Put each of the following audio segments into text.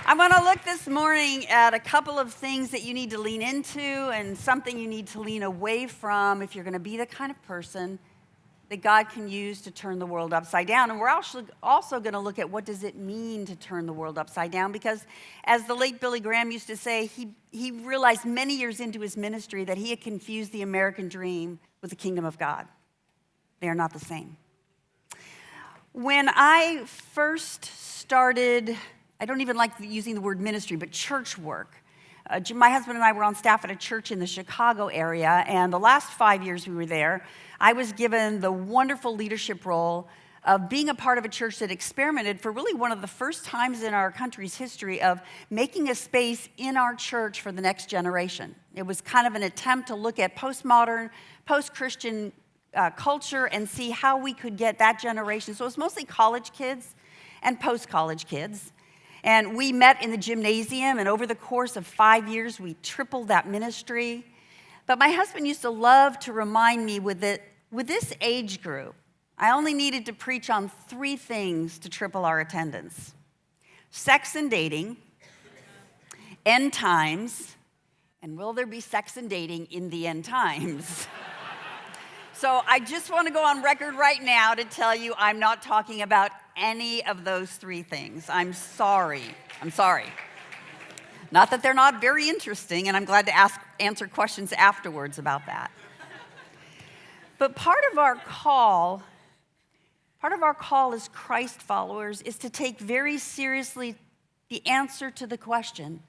I want to look this morning at a couple of things that you need to lean into and something you need to lean away from if you're going to be the kind of person that God can use to turn the world upside down. And we're also going to look at what does it mean to turn the world upside down, because as the late Billy Graham used to say, he realized many years into his ministry that he had confused the American dream with the kingdom of God. They are not the same. When I first started, I don't even like using the word ministry, but church work. My husband and I were on staff at a church in the Chicago area, and the last 5 years we were there, I was given the wonderful leadership role of being a part of a church that experimented for really one of the first times in our country's history of making a space in our church for the next generation. It was kind of an attempt to look at postmodern, post-Christian culture and see how we could get that generation. So it was mostly college kids and post-college kids. And we met in the gymnasium, and over the course of 5 years, we tripled that ministry. But my husband used to love to remind me with this age group, I only needed to preach on 3 things to triple our attendance: sex and dating, end times, and will there be sex and dating in the end times? So I just want to go on record right now to tell you I'm not talking about any of those 3 things. I'm sorry. Not that they're not very interesting, and I'm glad to answer questions afterwards about that. But part of our call as Christ followers is to take very seriously the answer to the question,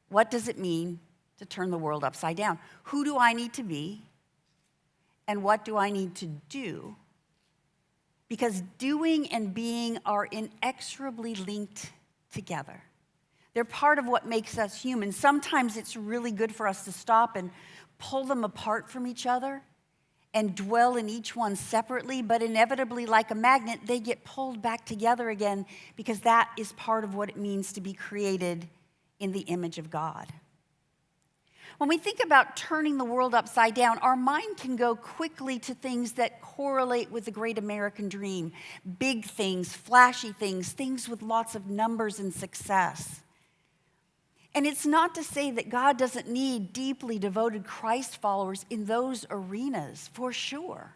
what does it mean to turn the world upside down? Who do I need to be? And what do I need to do? Because doing and being are inexorably linked together. They're part of what makes us human. Sometimes it's really good for us to stop and pull them apart from each other and dwell in each one separately, but inevitably, like a magnet, they get pulled back together again because that is part of what it means to be created in the image of God. When we think about turning the world upside down, our mind can go quickly to things that correlate with the great American dream. Big things, flashy things, things with lots of numbers and success. And it's not to say that God doesn't need deeply devoted Christ followers in those arenas, for sure.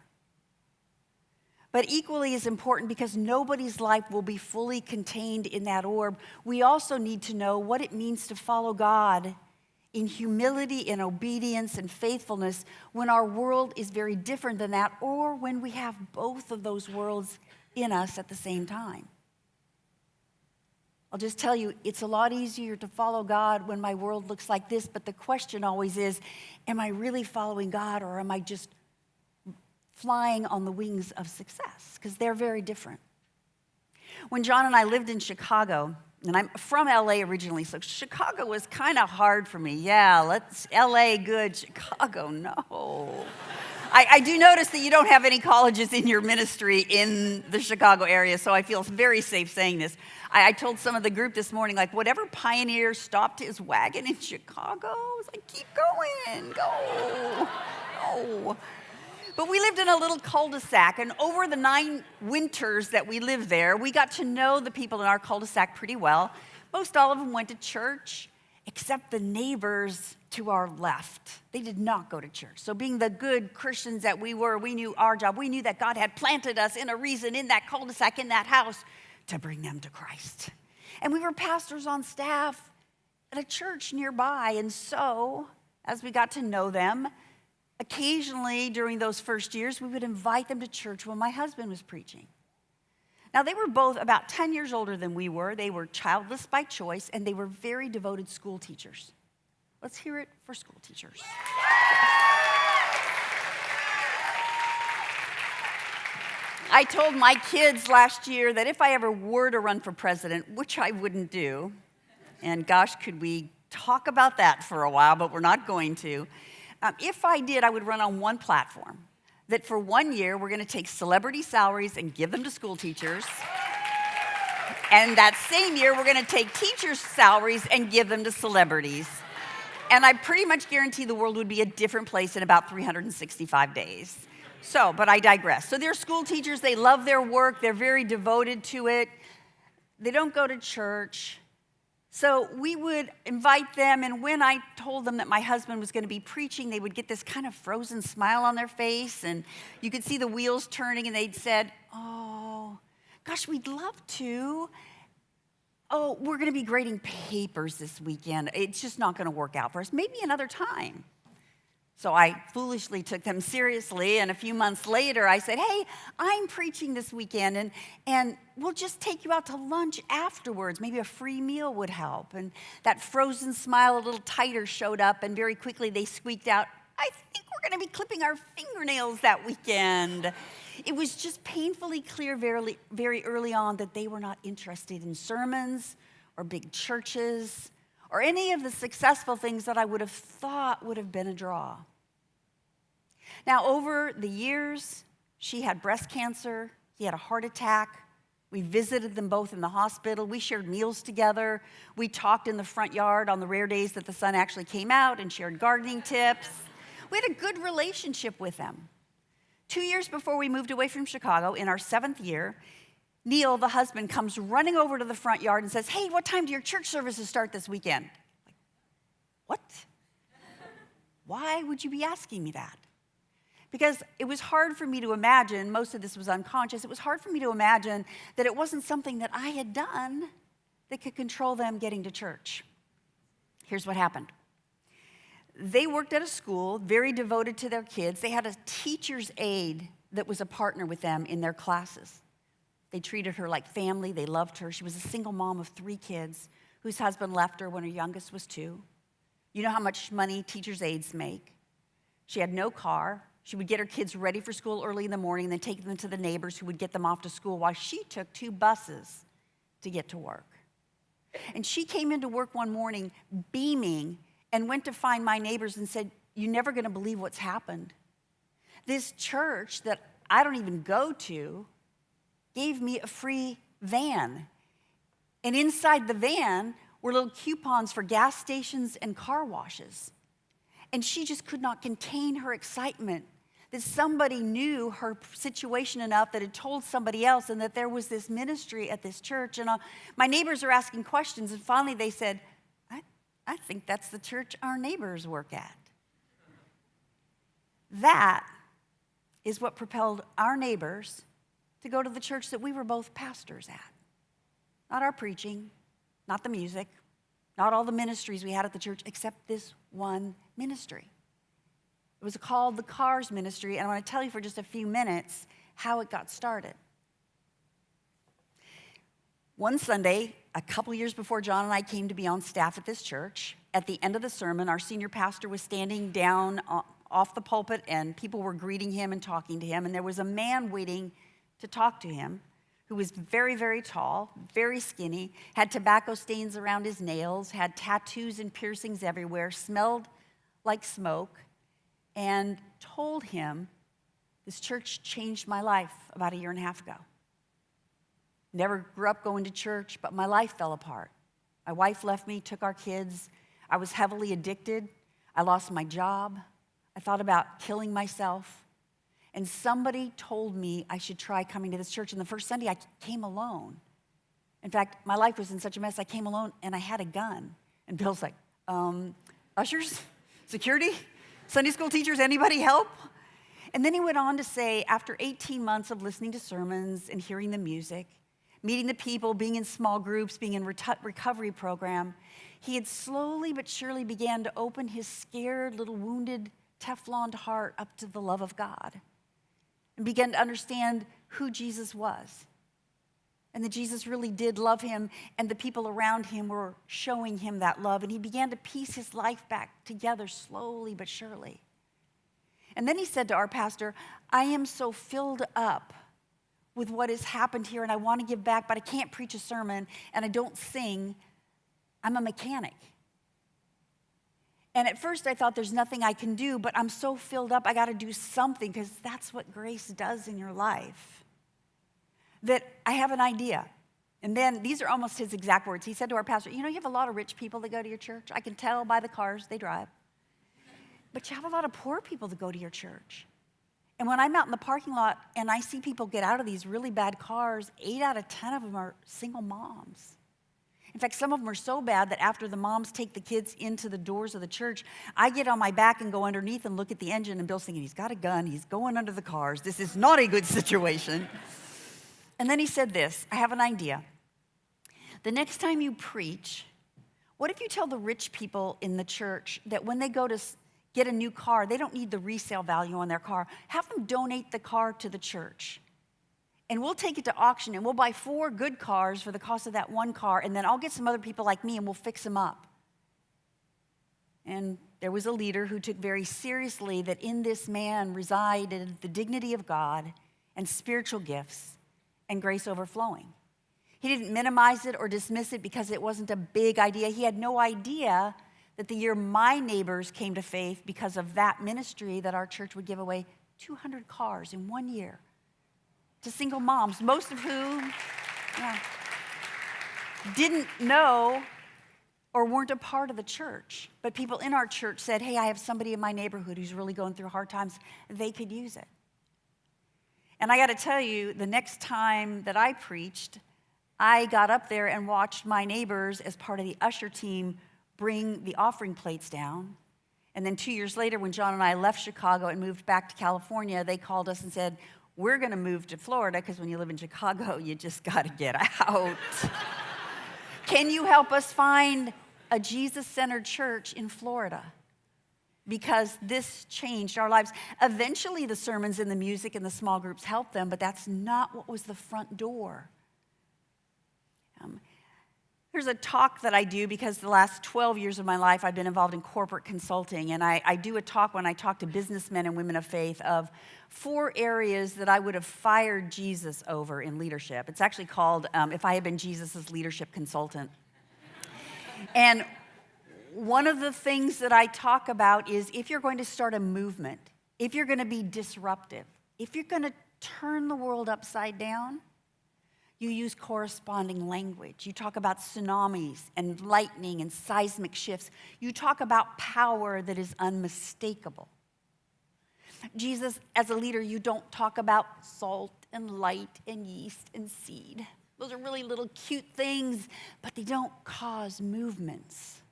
But equally as important, because nobody's life will be fully contained in that orb, we also need to know what it means to follow God in humility, in obedience, and faithfulness when our world is very different than that, or when we have both of those worlds in us at the same time. I'll just tell you, it's a lot easier to follow God when my world looks like this, but the question always is, am I really following God, or am I just flying on the wings of success? Because they're very different. When John and I lived in Chicago, and I'm from LA originally, so Chicago was kind of hard for me. Yeah, LA good, Chicago no. I do notice that you don't have any colleges in your ministry in the Chicago area, so I feel very safe saying this. I told some of the group this morning, like, whatever pioneer stopped his wagon in Chicago, I was like, keep going, go. But we lived in a little cul-de-sac, and over the 9 winters that we lived there, we got to know the people in our cul-de-sac pretty well. Most all of them went to church, except the neighbors to our left. They did not go to church. So being the good Christians that we were, we knew our job. We knew that God had planted us in a reason in that cul-de-sac, in that house, to bring them to Christ. And we were pastors on staff at a church nearby, and so as we got to know them, occasionally during those first years, we would invite them to church when my husband was preaching. Now, they were both about 10 years older than we were. They were childless by choice, and they were very devoted school teachers. Let's hear it for school teachers. I told my kids last year that if I ever were to run for president, which I wouldn't do, and gosh, could we talk about that for a while, but we're not going to. If I did, I would run on one platform, that for 1 year, we're going to take celebrity salaries and give them to school teachers. And that same year, we're going to take teachers' salaries and give them to celebrities. And I pretty much guarantee the world would be a different place in about 365 days. So, but I digress. So they're school teachers. They love their work. They're very devoted to it. They don't go to church. So we would invite them, and when I told them that my husband was going to be preaching, they would get this kind of frozen smile on their face, and you could see the wheels turning, and they'd said, "Oh, gosh, we'd love to. Oh, we're going to be grading papers this weekend. It's just not going to work out for us. Maybe another time." So I foolishly took them seriously, and a few months later, I said, "Hey, I'm preaching this weekend, and we'll just take you out to lunch afterwards. Maybe a free meal would help." And that frozen smile a little tighter showed up, and very quickly they squeaked out, "I think we're going to be clipping our fingernails that weekend." It was just painfully clear very, very early on that they were not interested in sermons or big churches or any of the successful things that I would have thought would have been a draw. Now, over the years, she had breast cancer, he had a heart attack. We visited them both in the hospital. We shared meals together. We talked in the front yard on the rare days that the sun actually came out and shared gardening tips. We had a good relationship with them. 2 years before we moved away from Chicago, in our 7th year, Neil, the husband, comes running over to the front yard and says, "Hey, what time do your church services start this weekend?" Like, what? Why would you be asking me that? Because it was hard for me to imagine, most of this was unconscious, it was hard for me to imagine that it wasn't something that I had done that could control them getting to church. Here's what happened. They worked at a school, very devoted to their kids. They had a teacher's aide that was a partner with them in their classes. They treated her like family. They loved her. She was a single mom of 3 kids whose husband left her when her youngest was 2. You know how much money teacher's aides make. She had no car. She would get her kids ready for school early in the morning and then take them to the neighbors who would get them off to school while she took 2 buses to get to work. And she came into work one morning beaming and went to find my neighbors and said, "You're never going to believe what's happened. This church that I don't even go to gave me a free van. And inside the van were little coupons for gas stations and car washes." And she just could not contain her excitement that somebody knew her situation enough that had told somebody else and that there was this ministry at this church. And my neighbors are asking questions, and finally they said, I think that's the church our neighbors work at. That is what propelled our neighbors to go to the church that we were both pastors at. Not our preaching, not the music, not all the ministries we had at the church, except this one ministry. It was called the Cars Ministry, and I want to tell you for just a few minutes how it got started. One Sunday, a couple years before John and I came to be on staff at this church, at the end of the sermon, our senior pastor was standing down off the pulpit, and people were greeting him and talking to him, and there was a man waiting to talk to him who was very, very tall, very skinny, had tobacco stains around his nails, had tattoos and piercings everywhere, smelled like smoke, and told him, "This church changed my life about 1.5 years ago. Never grew up going to church, but my life fell apart. My wife left me, took our kids. I was heavily addicted. I lost my job. I thought about killing myself. And somebody told me I should try coming to this church. And the first Sunday, I came alone. In fact, my life was in such a mess, I came alone, and I had a gun." And Bill's like, "Ushers? Security? Sunday school teachers? Anybody help?" And then he went on to say, after 18 months of listening to sermons and hearing the music, meeting the people, being in small groups, being in recovery program, he had slowly but surely began to open his scared, little wounded, Teflon heart up to the love of God and began to understand who Jesus was and that Jesus really did love him and the people around him were showing him that love. And he began to piece his life back together slowly but surely. And then he said to our pastor, "I am so filled up with what has happened here, and I want to give back, but I can't preach a sermon, and I don't sing. I'm a mechanic." And at first I thought there's nothing I can do, but I'm so filled up, I got to do something, because that's what grace does in your life. That I have an idea. And then, these are almost his exact words. He said to our pastor, "You know, you have a lot of rich people that go to your church. I can tell by the cars they drive. But you have a lot of poor people that go to your church. And when I'm out in the parking lot and I see people get out of these really bad cars, 8 out of 10 of them are single moms. In fact, some of them are so bad that after the moms take the kids into the doors of the church, I get on my back and go underneath and look at the engine, and Bill's thinking, he's got a gun, he's going under the cars, this is not a good situation. And then he said this, I have an idea. The next time you preach, what if you tell the rich people in the church that when they go to get a new car, they don't need the resale value on their car. Have them donate the car to the church. And we'll take it to auction, and we'll buy 4 good cars for the cost of that one car, and then I'll get some other people like me, and we'll fix them up. And there was a leader who took very seriously that in this man resided the dignity of God and spiritual gifts and grace overflowing. He didn't minimize it or dismiss it because it wasn't a big idea. He had no idea that the year my neighbors came to faith because of that ministry, that our church would give away 200 cars in 1 year to single moms, most of whom didn't know or weren't a part of the church. But people in our church said, hey, I have somebody in my neighborhood who's really going through hard times. They could use it. And I got to tell you, the next time that I preached, I got up there and watched my neighbors as part of the usher team bring the offering plates down. And then 2 years later, when John and I left Chicago and moved back to California, they called us and said, we're going to move to Florida because when you live in Chicago, you just got to get out. Can you help us find a Jesus-centered church in Florida? Because this changed our lives. Eventually, the sermons and the music and the small groups helped them, but that's not what was the front door. There's a talk that I do because the last 12 years of my life I've been involved in corporate consulting, and I do a talk when I talk to businessmen and women of faith of 4 areas that I would have fired Jesus over in leadership. It's actually called If I Had Been Jesus' Leadership Consultant. And one of the things that I talk about is if you're going to start a movement, if you're going to be disruptive, if you're going to turn the world upside down, you use corresponding language. You talk about tsunamis and lightning and seismic shifts. You talk about power that is unmistakable. Jesus, as a leader, you don't talk about salt and light and yeast and seed. Those are really little cute things, but they don't cause movements.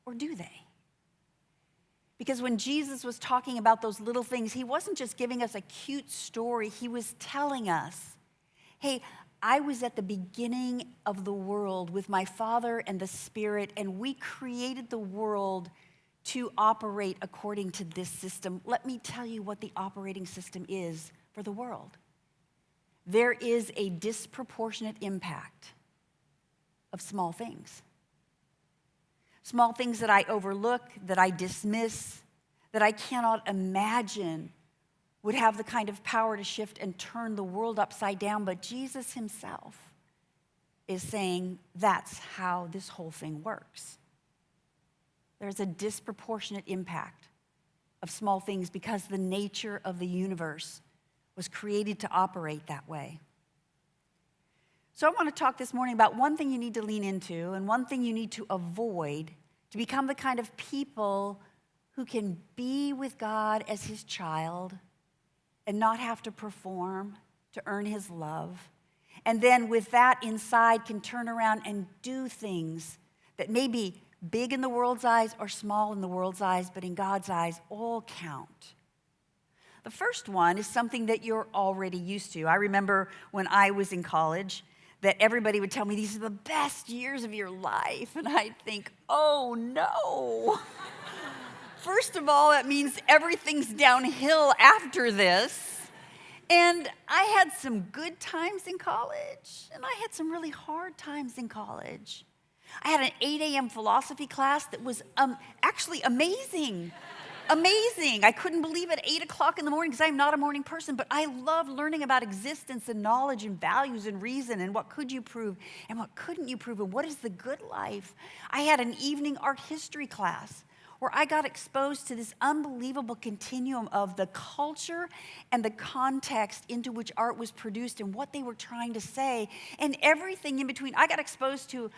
Or do they? Because when Jesus was talking about those little things, he wasn't just giving us a cute story. He was telling us, hey, I was at the beginning of the world with my Father and the Spirit, and we created the world to operate according to this system. Let me tell you what the operating system is for the world. There is a disproportionate impact of small things. Small things that I overlook, that I dismiss, that I cannot imagine would have the kind of power to shift and turn the world upside down. But Jesus himself is saying that's how this whole thing works. There's a disproportionate impact of small things because the nature of the universe was created to operate that way. So I want to talk this morning about one thing you need to lean into and one thing you need to avoid to become the kind of people who can be with God as his child and not have to perform to earn his love. And then with that inside can turn around and do things that may be big in the world's eyes or small in the world's eyes, but in God's eyes, all count. The first one is something that you're already used to. I remember when I was in college that everybody would tell me these are the best years of your life. And I'd think, oh no. First of all, that means everything's downhill after this. And I had some good times in college, and I had some really hard times in college. I had an 8 a.m. philosophy class that was actually amazing. Amazing. I couldn't believe it 8 o'clock in the morning because I'm not a morning person, but I love learning about existence and knowledge and values and reason and what could you prove and what couldn't you prove and what is the good life. I had an evening art history class where I got exposed to this unbelievable continuum of the culture and the context into which art was produced and what they were trying to say and everything in between. I got exposed to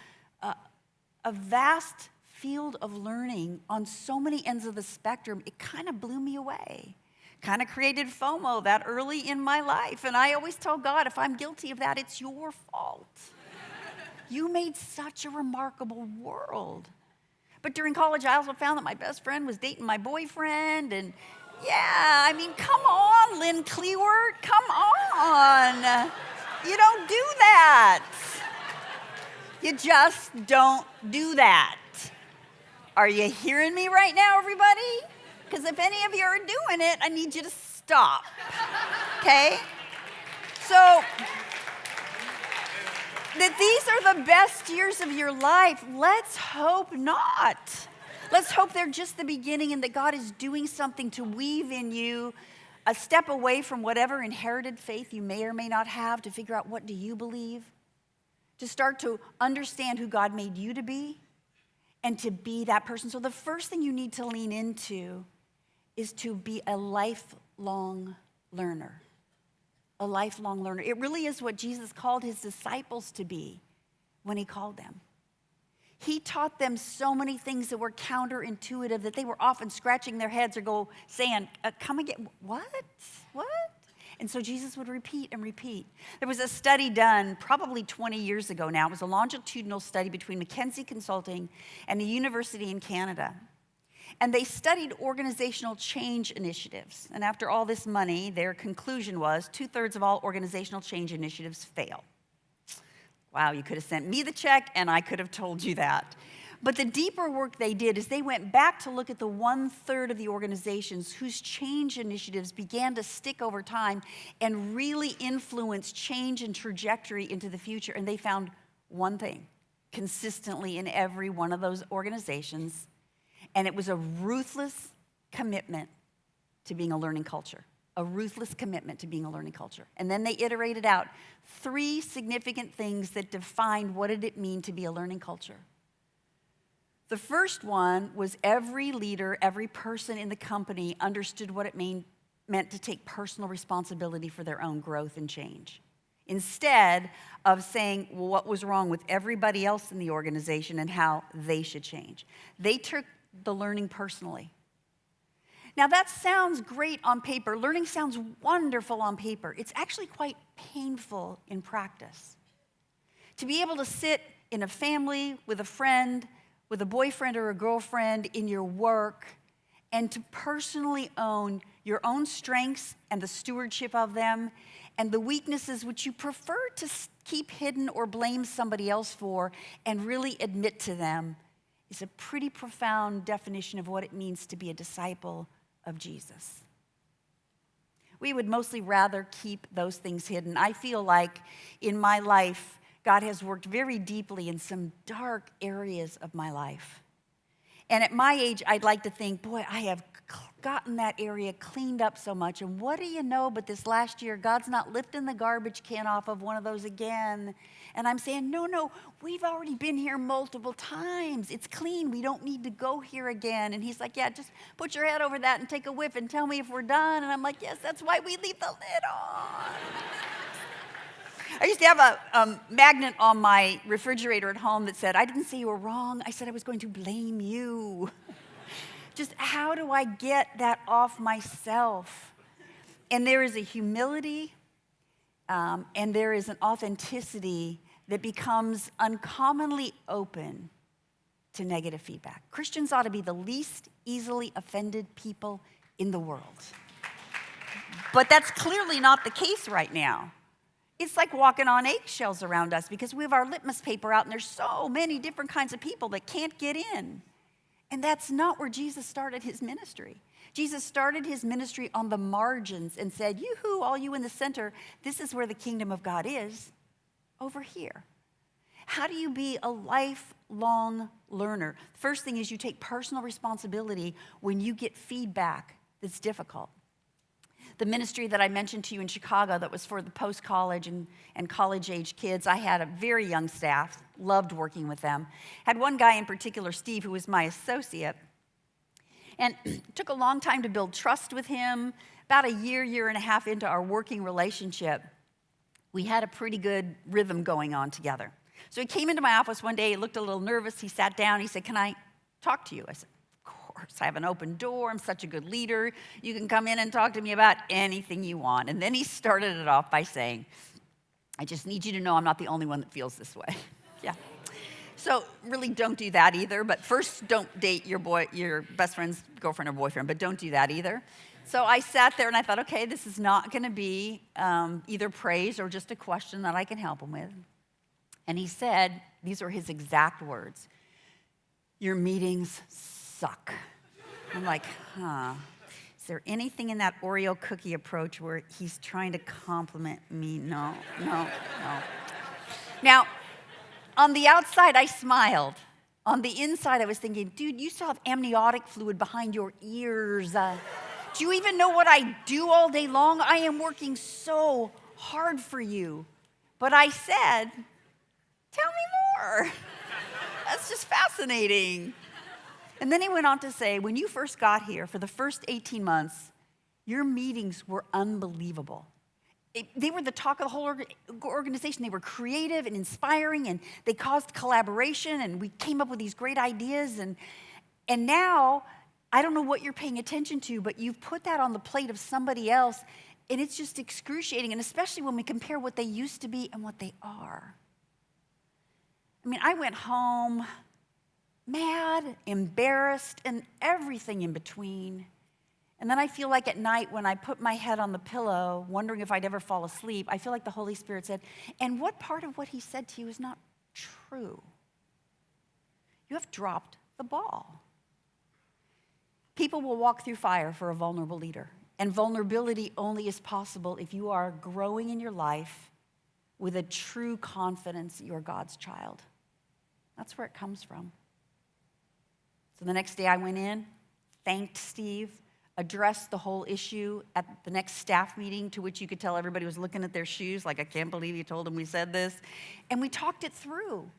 a vast field of learning on so many ends of the spectrum. It kind of blew me away. Kind of created FOMO that early in my life. And I always tell God, if I'm guilty of that, it's your fault. You made such a remarkable world. But during college, I also found that my best friend was dating my boyfriend. And yeah, I mean, come on, Lynn Clewert, come on. You don't do that. You just don't do that. Are you hearing me right now, everybody? Because if any of you are doing it, I need you to stop. Okay? So, that these are the best years of your life, let's hope not. Let's hope they're just the beginning and that God is doing something to weave in you a step away from whatever inherited faith you may or may not have to figure out what do you believe, to start to understand who God made you to be and to be that person. So the first thing you need to lean into is to be a lifelong learner. A lifelong learner. It really is what Jesus called his disciples to be when he called them. He taught them so many things that were counterintuitive that they were often scratching their heads or saying, come again, what? What? And so Jesus would repeat and repeat. There was a study done probably 20 years ago now. It was a longitudinal study between McKinsey Consulting and a university in Canada. And they studied organizational change initiatives. And after all this money, their conclusion was 2/3 of all organizational change initiatives fail. Wow, you could have sent me the check and I could have told you that. But the deeper work they did is they went back to look at the 1/3 of the organizations whose change initiatives began to stick over time and really influence change and trajectory into the future. And they found one thing consistently in every one of those organizations, and it was a ruthless commitment to being a learning culture. A ruthless commitment to being a learning culture. And then they iterated out 3 significant things that defined what did it mean to be a learning culture. The first one was every leader, every person in the company understood what it meant to take personal responsibility for their own growth and change. Instead of saying what was wrong with everybody else in the organization and how they should change. They took the learning personally. Now that sounds great on paper. Learning sounds wonderful on paper. It's actually quite painful in practice. To be able to sit in a family with a friend, with a boyfriend or a girlfriend, in your work, and to personally own your own strengths and the stewardship of them, and the weaknesses which you prefer to keep hidden or blame somebody else for, and really admit to them, is a pretty profound definition of what it means to be a disciple of Jesus. We would mostly rather keep those things hidden. I feel like in my life, God has worked very deeply in some dark areas of my life. And at my age, I'd like to think, boy, I have gotten that area cleaned up so much. And what do you know, but this last year, God's not lifting the garbage can off of one of those again. And I'm saying, no, we've already been here multiple times. It's clean. We don't need to go here again. And he's like, yeah, just put your head over that and take a whiff and tell me if we're done. And I'm like, yes, that's why we leave the lid on. I used to have a magnet on my refrigerator at home that said, I didn't say you were wrong. I said I was going to blame you. Just how do I get that off myself? And there is a humility and there is an authenticity that becomes uncommonly open to negative feedback. Christians ought to be the least easily offended people in the world. But that's clearly not the case right now. It's like walking on eggshells around us because we have our litmus paper out and there's so many different kinds of people that can't get in. And that's not where Jesus started his ministry. Jesus started his ministry on the margins and said, yoo-hoo, all you in the center, this is where the kingdom of God is, over here. How do you be a lifelong learner? First thing is you take personal responsibility when you get feedback that's difficult. The ministry that I mentioned to you in Chicago that was for the post-college and college-age kids, I had a very young staff, loved working with them. Had one guy in particular, Steve, who was my associate. And it took a long time to build trust with him. About a year and a half into our working relationship, we had a pretty good rhythm going on together. So he came into my office one day, he looked a little nervous, he sat down, he said, can I talk to you? I said, of course, I have an open door, I'm such a good leader, you can come in and talk to me about anything you want. And then he started it off by saying, I just need you to know I'm not the only one that feels this way. Yeah. So really don't do that either. But first, don't date your best friend's girlfriend or boyfriend, but don't do that either. So I sat there and I thought, okay, this is not going to be either praise or just a question that I can help him with. And he said, these are his exact words, "Your meetings suck." I'm like, is there anything in that Oreo cookie approach where he's trying to compliment me? No. Now, on the outside, I smiled. On the inside, I was thinking, dude, you still have amniotic fluid behind your ears. Do you even know what I do all day long? I am working so hard for you. But I said, tell me more. That's just fascinating. And then he went on to say, when you first got here, for the first 18 months, your meetings were unbelievable. They were the talk of the whole organization. They were creative and inspiring, and they caused collaboration, and we came up with these great ideas. And now, I don't know what you're paying attention to, but you've put that on the plate of somebody else, and it's just excruciating, and especially when we compare what they used to be and what they are. I mean, I went home mad, embarrassed, and everything in between. And then I feel like at night when I put my head on the pillow, wondering if I'd ever fall asleep, I feel like the Holy Spirit said, and what part of what he said to you is not true? You have dropped the ball. People will walk through fire for a vulnerable leader. And vulnerability only is possible if you are growing in your life with a true confidence that you're God's child. That's where it comes from. So the next day I went in, thanked Steve, addressed the whole issue at the next staff meeting, to which you could tell everybody was looking at their shoes, like, I can't believe you told them we said this. And we talked it through.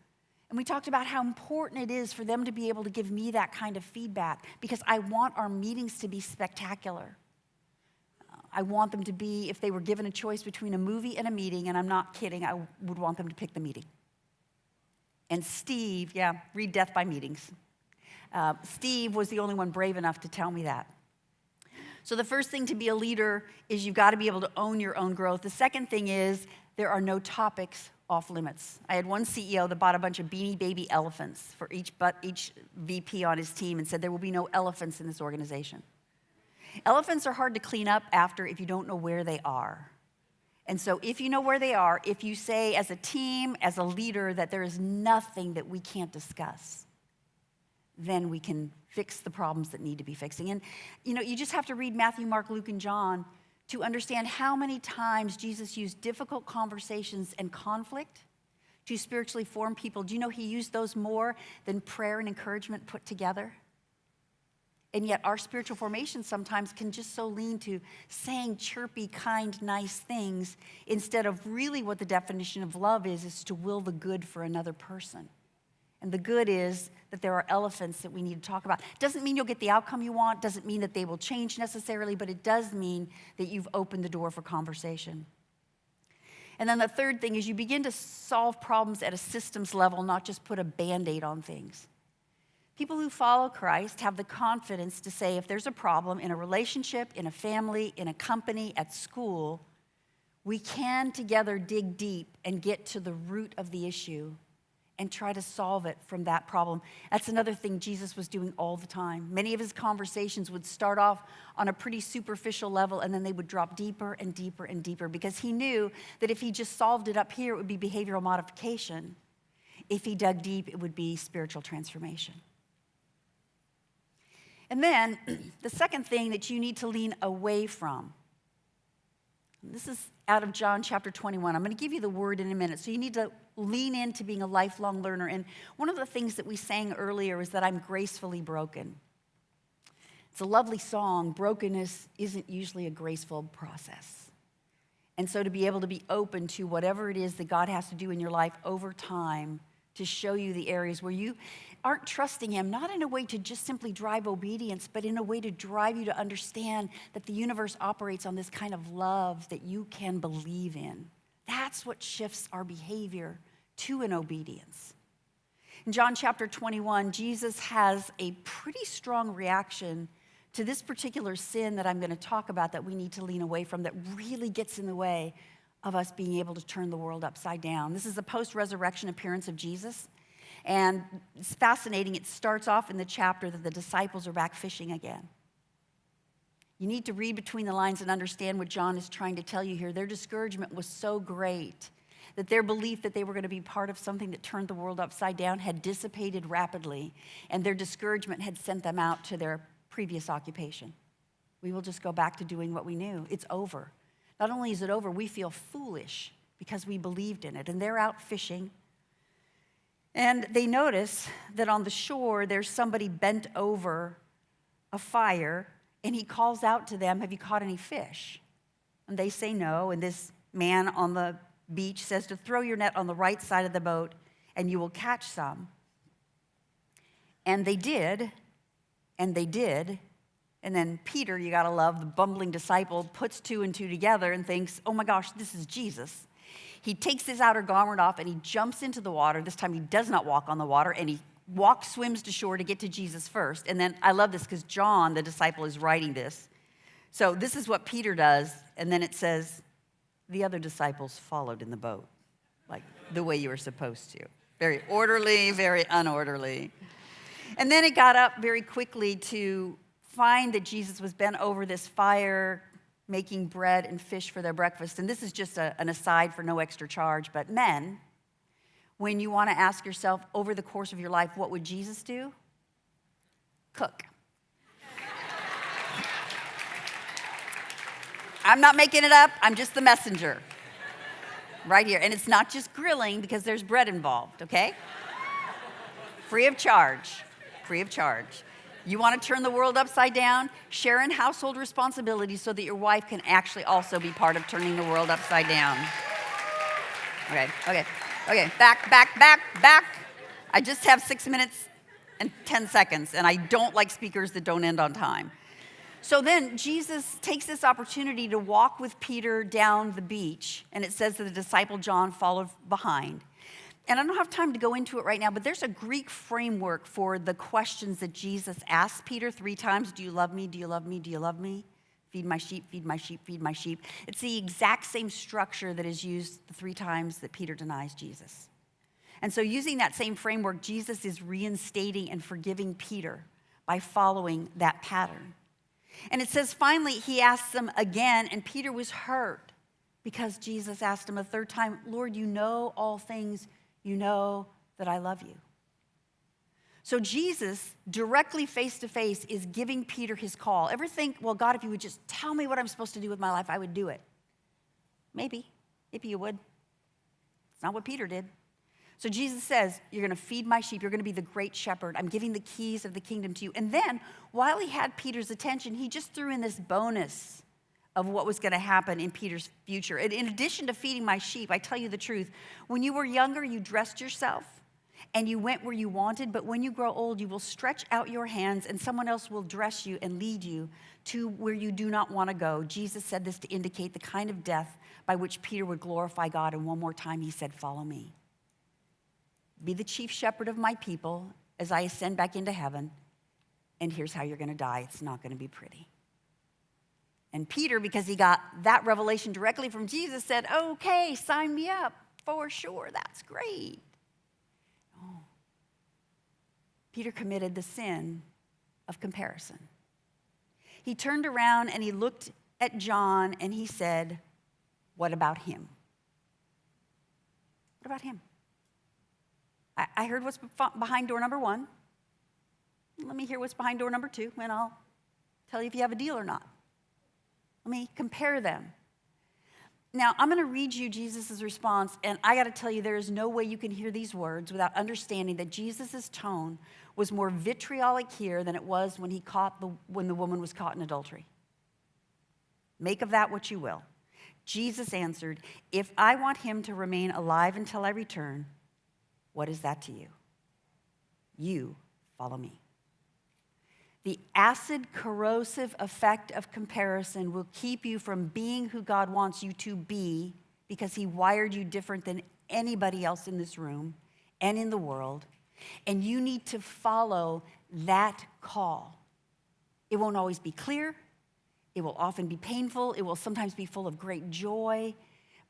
And we talked about how important it is for them to be able to give me that kind of feedback, because I want our meetings to be spectacular. I want them to be, if they were given a choice between a movie and a meeting, and I'm not kidding, I would want them to pick the meeting. And Steve, read Death by Meetings. Steve was the only one brave enough to tell me that. So the first thing to be a leader is you've got to be able to own your own growth. The second thing is there are no topics off limits. I had one CEO that bought a bunch of Beanie Baby elephants for each VP on his team and said there will be no elephants in this organization. Elephants are hard to clean up after if you don't know where they are. And so if you know where they are, if you say as a team, as a leader, that there is nothing that we can't discuss, then we can fix the problems that need to be fixing. And, you just have to read Matthew, Mark, Luke, and John to understand how many times Jesus used difficult conversations and conflict to spiritually form people. Do you know he used those more than prayer and encouragement put together? And yet our spiritual formation sometimes can just so lean to saying chirpy, kind, nice things instead of really what the definition of love is to will the good for another person. And the good is that there are elephants that we need to talk about. Doesn't mean you'll get the outcome you want, doesn't mean that they will change necessarily, but it does mean that you've opened the door for conversation. And then the third thing is you begin to solve problems at a systems level, not just put a Band-Aid on things. People who follow Christ have the confidence to say if there's a problem in a relationship, in a family, in a company, at school, we can together dig deep and get to the root of the issue and try to solve it from that problem. That's another thing Jesus was doing all the time. Many of his conversations would start off on a pretty superficial level, and then they would drop deeper and deeper and deeper, because he knew that if he just solved it up here, it would be behavioral modification. If he dug deep, it would be spiritual transformation. And then the second thing that you need to lean away from, this is out of John chapter 21. I'm going to give you the word in a minute. So you need to lean into being a lifelong learner. And one of the things that we sang earlier is that I'm gracefully broken. It's a lovely song. Brokenness isn't usually a graceful process. And so to be able to be open to whatever it is that God has to do in your life over time to show you the areas where you aren't trusting him, not in a way to just simply drive obedience, but in a way to drive you to understand that the universe operates on this kind of love that you can believe in. That's what shifts our behavior to an obedience. In John chapter 21, Jesus has a pretty strong reaction to this particular sin that I'm going to talk about that we need to lean away from, that really gets in the way of us being able to turn the world upside down. This is the post-resurrection appearance of Jesus. And it's fascinating. It starts off in the chapter that the disciples are back fishing again. You need to read between the lines and understand what John is trying to tell you here. Their discouragement was so great that their belief that they were going to be part of something that turned the world upside down had dissipated rapidly, and their discouragement had sent them out to their previous occupation. We will just go back to doing what we knew. It's over. Not only is it over, we feel foolish because we believed in it, and they're out fishing. And they notice that on the shore, there's somebody bent over a fire, and he calls out to them, "Have you caught any fish?" And they say no, and this man on the beach says to throw your net on the right side of the boat, and you will catch some. And they did, and they did. And then Peter, you gotta love, the bumbling disciple, puts two and two together and thinks, oh my gosh, this is Jesus. He takes his outer garment off and he jumps into the water. This time he does not walk on the water, and he swims to shore to get to Jesus first. And then I love this because John, the disciple, is writing this. So this is what Peter does, and then it says, the other disciples followed in the boat, like the way you were supposed to. Very orderly, very unorderly. And then it got up very quickly to find that Jesus was bent over this fire, making bread and fish for their breakfast. And this is just an aside for no extra charge, but men, when you want to ask yourself over the course of your life, what would Jesus do? Cook. I'm not making it up, I'm just the messenger. Right here. And it's not just grilling because there's bread involved, okay? Free of charge. Free of charge. You want to turn the world upside down? Share in household responsibilities so that your wife can actually also be part of turning the world upside down. Okay. Back. I just have 6 minutes and 10 seconds, and I don't like speakers that don't end on time. So then Jesus takes this opportunity to walk with Peter down the beach, and it says that the disciple John followed behind. And I don't have time to go into it right now, but there's a Greek framework for the questions that Jesus asked Peter 3 times. Do you love me? Do you love me? Do you love me? Feed my sheep, feed my sheep, feed my sheep. It's the exact same structure that is used the 3 times that Peter denies Jesus. And so using that same framework, Jesus is reinstating and forgiving Peter by following that pattern. And it says finally he asks them again, and Peter was hurt because Jesus asked him a 3rd time, Lord, you know all things. You know that I love you. So Jesus, directly face to face, is giving Peter his call. Ever think, well, God, if you would just tell me what I'm supposed to do with my life, I would do it. Maybe you would. It's not what Peter did. So Jesus says, you're going to feed my sheep. You're going to be the great shepherd. I'm giving the keys of the kingdom to you. And then, while he had Peter's attention, he just threw in this bonus of what was going to happen in Peter's future. And in addition to feeding my sheep, I tell you the truth, when you were younger, you dressed yourself and you went where you wanted, but when you grow old, you will stretch out your hands and someone else will dress you and lead you to where you do not want to go. Jesus said this to indicate the kind of death by which Peter would glorify God. And one more time, he said, follow me. Be the chief shepherd of my people as I ascend back into heaven. And here's how you're going to die. It's not going to be pretty. And Peter, because he got that revelation directly from Jesus, said, okay, sign me up. For sure, that's great. Oh. Peter committed the sin of comparison. He turned around and he looked at John and he said, what about him? What about him? I heard what's behind door number 1. Let me hear what's behind door number 2, and I'll tell you if you have a deal or not. Let me compare them. Now, I'm going to read you Jesus' response, and I got to tell you, there is no way you can hear these words without understanding that Jesus' tone was more vitriolic here than it was when when the woman was caught in adultery. Make of that what you will. Jesus answered, if I want him to remain alive until I return, what is that to you? You follow me. The acid corrosive effect of comparison will keep you from being who God wants you to be because he wired you different than anybody else in this room and in the world. And you need to follow that call. It won't always be clear. It will often be painful. It will sometimes be full of great joy.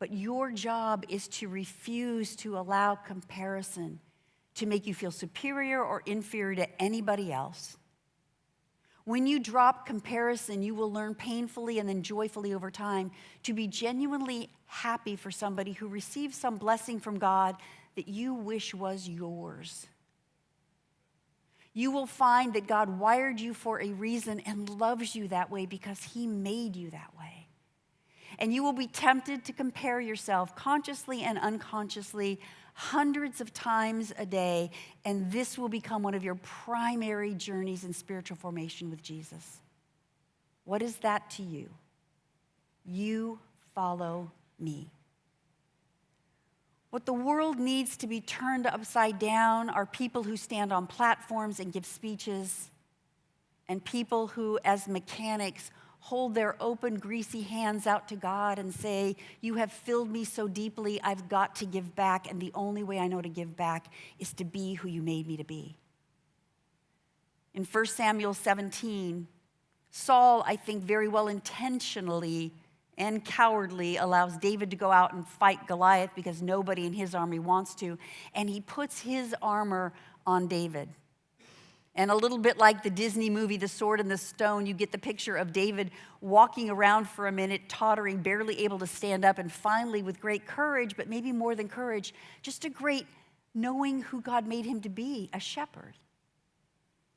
But your job is to refuse to allow comparison to make you feel superior or inferior to anybody else. When you drop comparison, you will learn painfully and then joyfully over time to be genuinely happy for somebody who receives some blessing from God that you wish was yours. You will find that God wired you for a reason and loves you that way because he made you that way. And you will be tempted to compare yourself consciously and unconsciously hundreds of times a day, and this will become one of your primary journeys in spiritual formation with Jesus. What is that to you? You follow me. What the world needs to be turned upside down are people who stand on platforms and give speeches, and people who, as mechanics, hold their open, greasy hands out to God and say, you have filled me so deeply, I've got to give back, and the only way I know to give back is to be who you made me to be. In 1 Samuel 17, Saul, I think very well intentionally and cowardly, allows David to go out and fight Goliath because nobody in his army wants to, and he puts his armor on David. And a little bit like the Disney movie, The Sword and the Stone, you get the picture of David walking around for a minute, tottering, barely able to stand up, and finally, with great courage, but maybe more than courage, just a great knowing who God made him to be, a shepherd.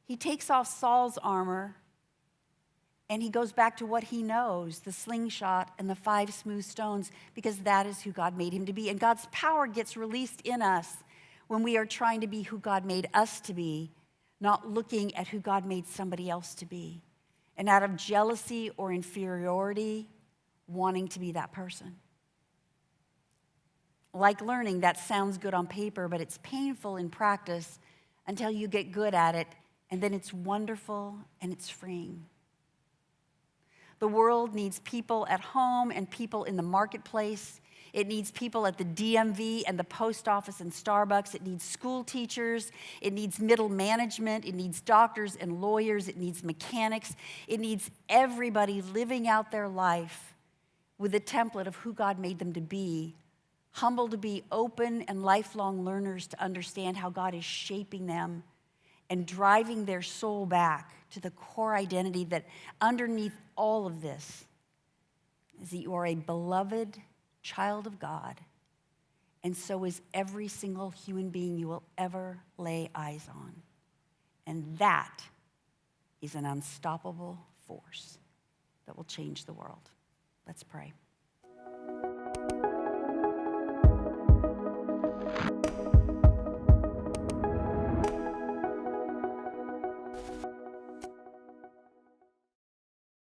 He takes off Saul's armor, and he goes back to what he knows, the slingshot and the 5 smooth stones, because that is who God made him to be. And God's power gets released in us when we are trying to be who God made us to be, not looking at who God made somebody else to be. And out of jealousy or inferiority, wanting to be that person. Like learning, that sounds good on paper, but it's painful in practice until you get good at it, and then it's wonderful and it's freeing. The world needs people at home and people in the marketplace. It needs people at the DMV and the post office and Starbucks. It needs school teachers. It needs middle management. It needs doctors and lawyers. It needs mechanics. It needs everybody living out their life with a template of who God made them to be, humble to be, open and lifelong learners to understand how God is shaping them and driving their soul back to the core identity that underneath all of this is that you are a beloved child of God, and so is every single human being you will ever lay eyes on. And that is an unstoppable force that will change the world. Let's pray.